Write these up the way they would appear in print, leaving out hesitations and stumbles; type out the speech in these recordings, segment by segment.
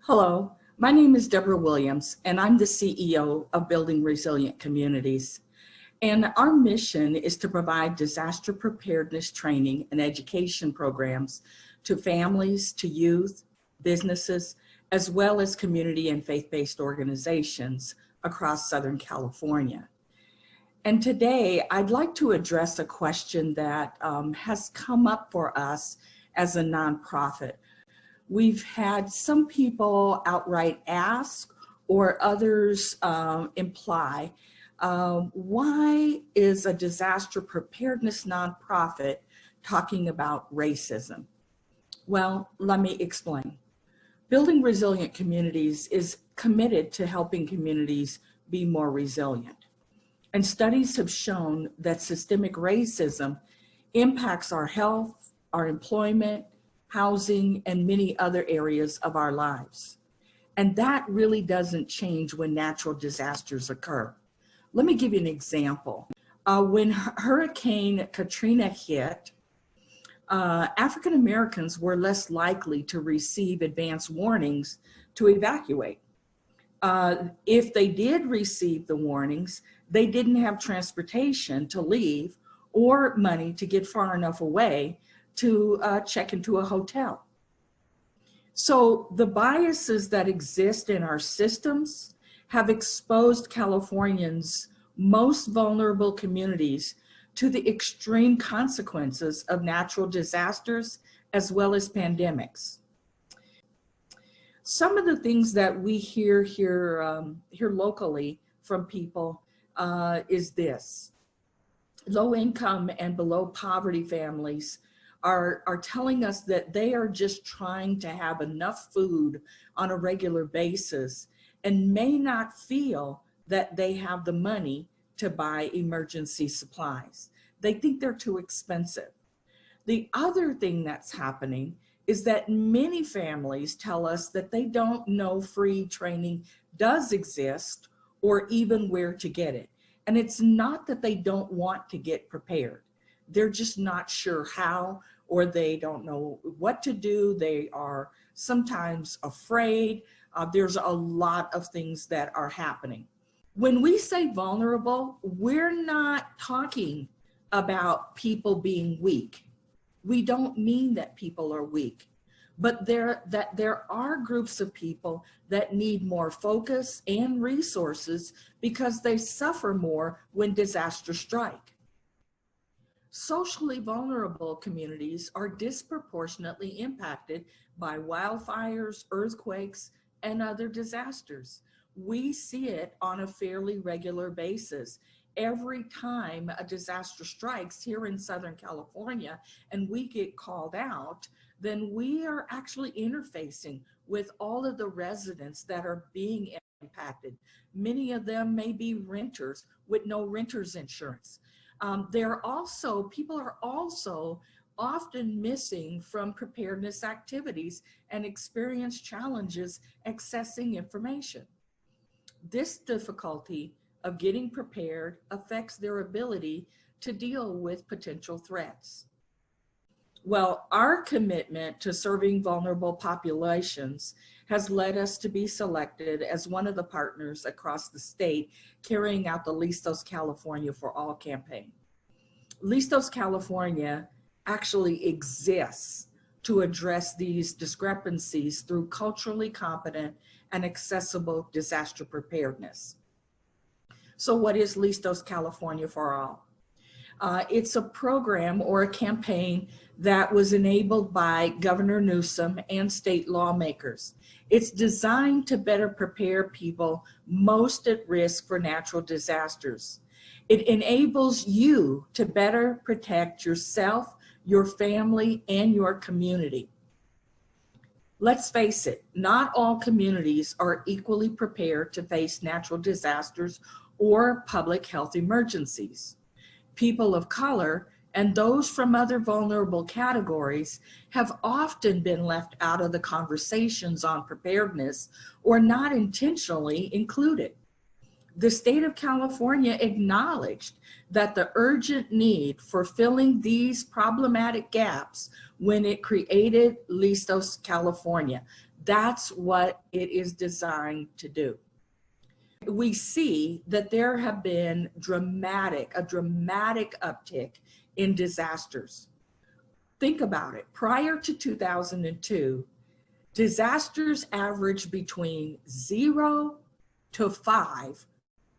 Hello, my name is Debra Williams, and I'm the CEO of Building Resilient Communities. And our mission is to provide disaster preparedness training and education programs to families, to youth, businesses, as well as community and faith-based organizations across Southern California. And today, I'd like to address a question that has come up for us as a nonprofit. We've had some people outright ask or others imply, why is a disaster preparedness nonprofit talking about racism? Well, let me explain. Building Resilient Communities is committed to helping communities be more resilient. And studies have shown that systemic racism impacts our health, our employment, housing, and many other areas of our lives. And that really doesn't change when natural disasters occur. Let me give you an example. When Hurricane Katrina hit, African Americans were less likely to receive advance warnings to evacuate. If they did receive the warnings, they didn't have transportation to leave or money to get far enough away to check into a hotel. So the biases that exist in our systems have exposed Californians' most vulnerable communities to the extreme consequences of natural disasters as well as pandemics. Some of the things that we hear here locally from people is this. Low income and below poverty families are telling us that they are just trying to have enough food on a regular basis and may not feel that they have the money to buy emergency supplies. They think they're too expensive. The other thing that's happening is that many families tell us that they don't know free training does exist or even where to get it. And it's not that they don't want to get prepared. They're just not sure how, or they don't know what to do. They are sometimes afraid. There's a lot of things that are happening. When we say vulnerable, we're not talking about people being weak. We don't mean that people are weak, but there are groups of people that need more focus and resources because they suffer more when disasters strike. Socially vulnerable communities are disproportionately impacted by wildfires, earthquakes, and other disasters. We see it on a fairly regular basis. Every time a disaster strikes here in Southern California and we get called out, then we are actually interfacing with all of the residents that are being impacted. Many of them may be renters with no renter's insurance. People are also often missing from preparedness activities and experience challenges accessing information. This difficulty of getting prepared affects their ability to deal with potential threats. Well, our commitment to serving vulnerable populations has led us to be selected as one of the partners across the state carrying out the Listos California for All campaign. Listos California actually exists to address these discrepancies through culturally competent and accessible disaster preparedness. So what is Listos California for All? It's a program or a campaign that was enabled by Governor Newsom and state lawmakers. It's designed to better prepare people most at risk for natural disasters. It enables you to better protect yourself, your family, and your community. Let's face it, not all communities are equally prepared to face natural disasters or public health emergencies. People of color and those from other vulnerable categories have often been left out of the conversations on preparedness or not intentionally included. The state of California acknowledged that the urgent need for filling these problematic gaps when it created Listos California. That's what it is designed to do. We see that there have been a dramatic uptick in disasters. Think about it. Prior to 2002, disasters averaged between 0 to 5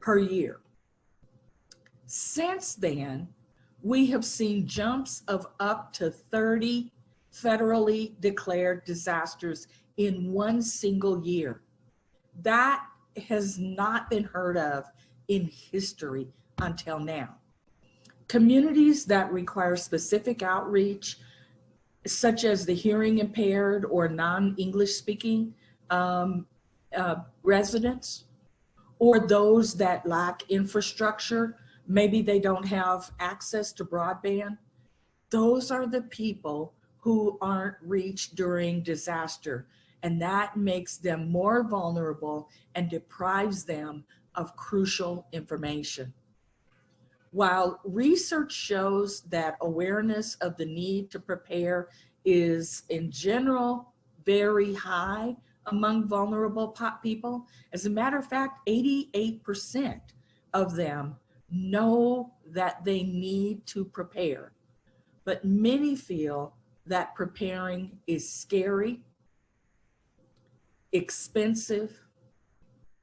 per year. Since then, we have seen jumps of up to 30 federally declared disasters in one single year. That has not been heard of in history until now. Communities that require specific outreach, such as the hearing impaired or non-English speaking residents, or those that lack infrastructure, maybe they don't have access to broadband, those are the people who aren't reached during disaster. And that makes them more vulnerable and deprives them of crucial information. While research shows that awareness of the need to prepare is in general very high among vulnerable people, as a matter of fact, 88% of them know that they need to prepare. But many feel that preparing is scary, expensive,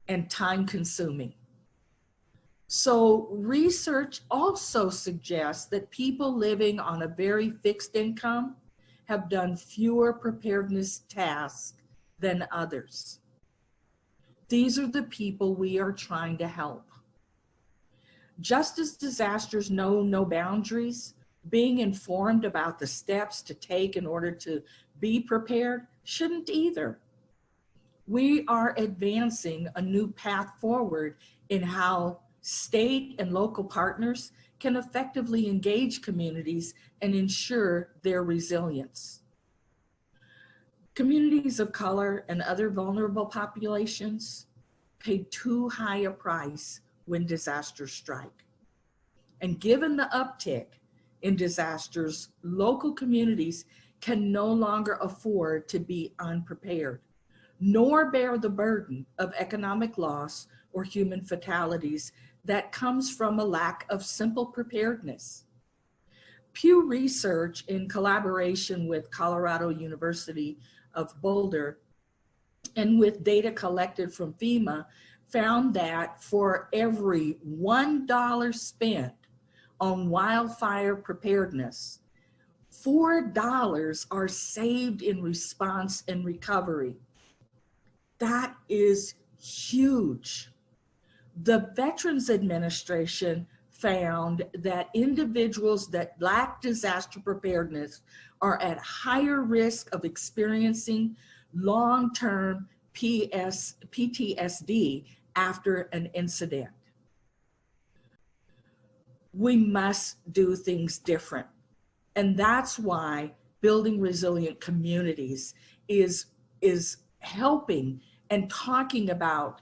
and time-consuming. So research also suggests that people living on a very fixed income have done fewer preparedness tasks than others. These are the people we are trying to help. Just as disasters know no boundaries, being informed about the steps to take in order to be prepared shouldn't either. We are advancing a new path forward in how state and local partners can effectively engage communities and ensure their resilience. Communities of color and other vulnerable populations pay too high a price when disasters strike. And given the uptick in disasters, local communities can no longer afford to be unprepared, nor bear the burden of economic loss or human fatalities that comes from a lack of simple preparedness. Pew Research, in collaboration with Colorado University of Boulder and with data collected from FEMA, found that for every $1 spent on wildfire preparedness, $4 are saved in response and recovery. That is huge. The Veterans Administration found that individuals that lack disaster preparedness are at higher risk of experiencing long-term PTSD after an incident. We must do things different. And that's why building resilient communities is helping and talking about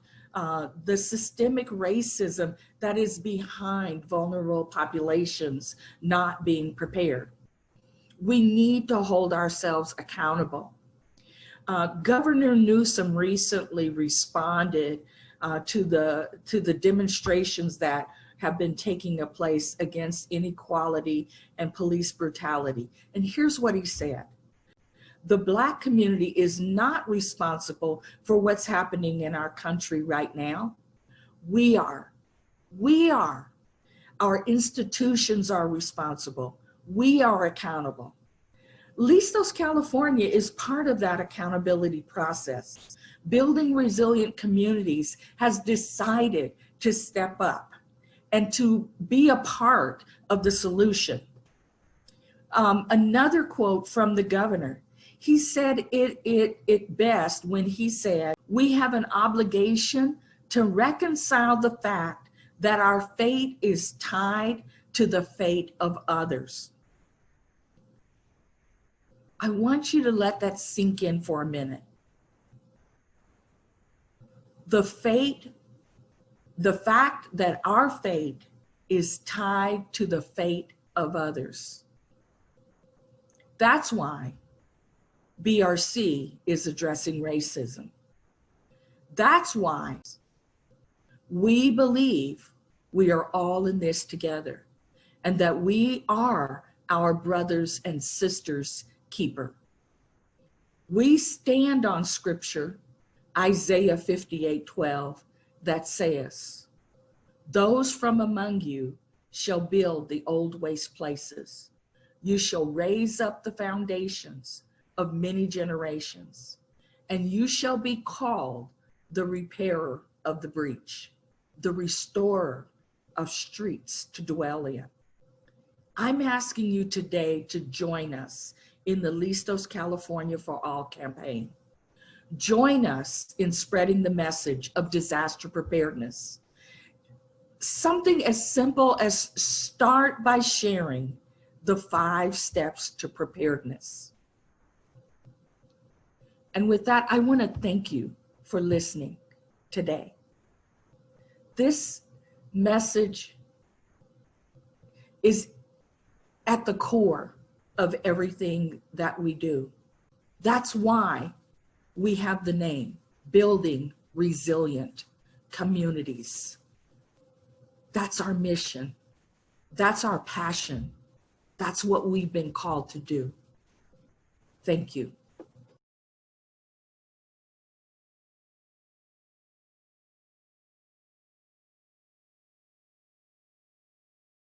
the systemic racism that is behind vulnerable populations not being prepared. We need to hold ourselves accountable. Governor Newsom recently responded to the demonstrations that have been taking place against inequality and police brutality. And here's what he said. The Black community is not responsible for what's happening in our country right now. We are. Our institutions are responsible. We are accountable. Listos California is part of that accountability process. Building resilient communities has decided to step up and to be a part of the solution. Another quote from the governor, he said it best when he said, "We have an obligation to reconcile the fact that our fate is tied to the fate of others." I want you to let that sink in for a minute. The fact that our fate is tied to the fate of others. That's why BRC is addressing racism. That's why we believe we are all in this together and that we are our brothers and sisters' keeper. We stand on scripture, Isaiah 58:12, that says, "Those from among you shall build the old waste places. You shall raise up the foundations of many generations, and you shall be called the repairer of the breach, the restorer of streets to dwell in." I'm asking you today to join us in the Listos California for All campaign. Join us in spreading the message of disaster preparedness. Something as simple as start by sharing the 5 steps to preparedness. And with that, I want to thank you for listening today. This message is at the core of everything that we do. That's why we have the name, Building Resilient Communities. That's our mission. That's our passion. That's what we've been called to do. Thank you.